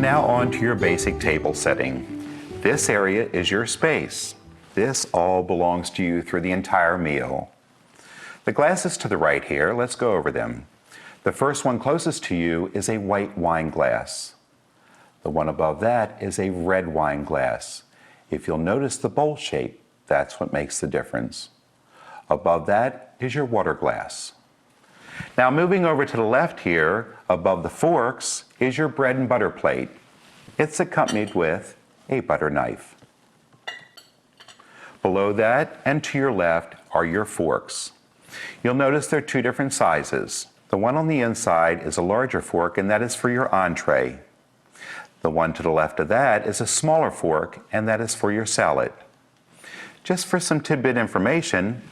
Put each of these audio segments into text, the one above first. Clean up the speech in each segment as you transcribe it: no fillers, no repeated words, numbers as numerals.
now on to your basic table setting. This area is your space. This all belongs to you through the entire meal. The glasses to the right here, let's go over them. The first one closest to you is a white wine glass. The one above that is a red wine glass. If you'll notice the bowl shape, that's what makes the difference. Above that is your water glass. Now moving over to the left here, above the forks, is your bread and butter plate. It's accompanied with a butter knife. Below that and to your left are your forks. You'll notice they're two different sizes. The one on the inside is a larger fork, and that is for your entree. The one to the left of that is a smaller fork, and that is for your salad. Just for some tidbit information,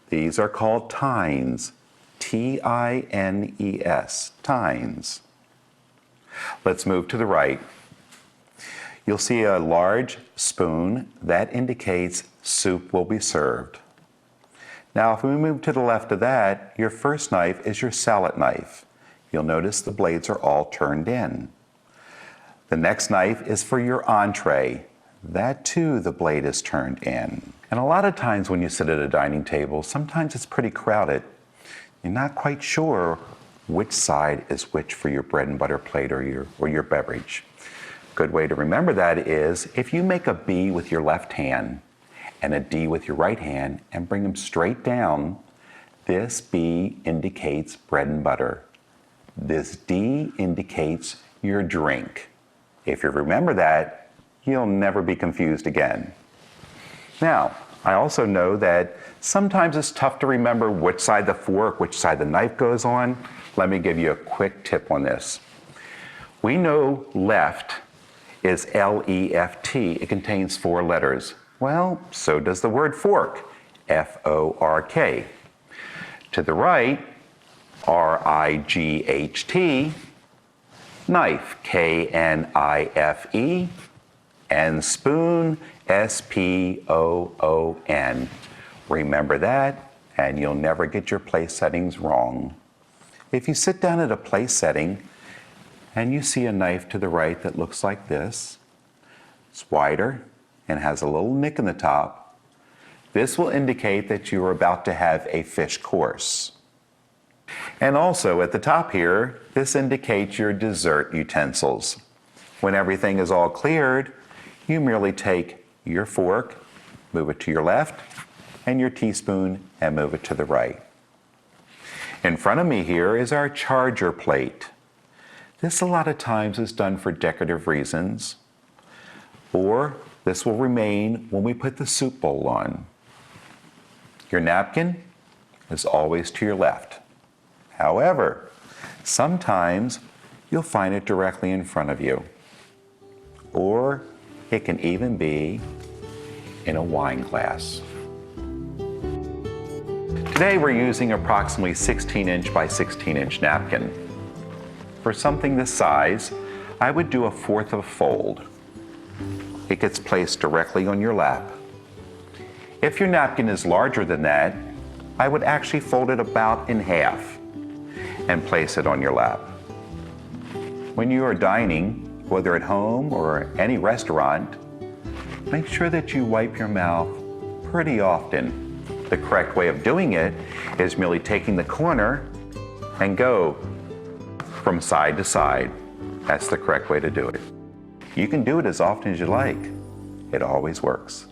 these are called tines. T-I-N-E-S, tines. Let's move to the right. You'll see a large spoon that indicates soup will be served. Now, if we move to the left of that, your first knife is your salad knife. You'll notice the blades are all turned in. The next knife is for your entree. That too, the blade is turned in. And a lot of times when you sit at a dining table, sometimes it's pretty crowded. You're not quite sure which side is which for your bread and butter plate or your beverage. Good way to remember that is if you make a B with your left hand and a D with your right hand and bring them straight down, this B indicates bread and butter. This D indicates your drink. If you remember that, you'll never be confused again. Now, I also know that sometimes it's tough to remember which side the fork, which side the knife goes on. Let me give you a quick tip on this. We know left is L-E-F-T. It contains 4 letters. Well, so does the word fork, F-O-R-K. To the right, R-I-G-H-T, knife, K-N-I-F-E, and spoon, S-P-O-O-N. Remember that, and you'll never get your place settings wrong. If you sit down at a place setting and you see a knife to the right that looks like this, it's wider and has a little nick in the top, this will indicate that you are about to have a fish course. And also at the top here, this indicates your dessert utensils. When everything is all cleared, you merely take your fork, move it to your left, and your teaspoon, and move it to the right. In front of me here is our charger plate. This a lot of times is done for decorative reasons, or this will remain when we put the soup bowl on. Your napkin is always to your left. However, sometimes you'll find it directly in front of you, or it can even be in a wine glass. Today we're using approximately 16-inch by 16-inch napkin. For something this size, I would do 1/4 of a fold. It gets placed directly on your lap. If your napkin is larger than that, I would actually fold it about in half and place it on your lap. When you are dining, whether at home or any restaurant, make sure that you wipe your mouth pretty often. The correct way of doing it is merely taking the corner and go from side to side. That's the correct way to do it. You can do it as often as you like. It always works.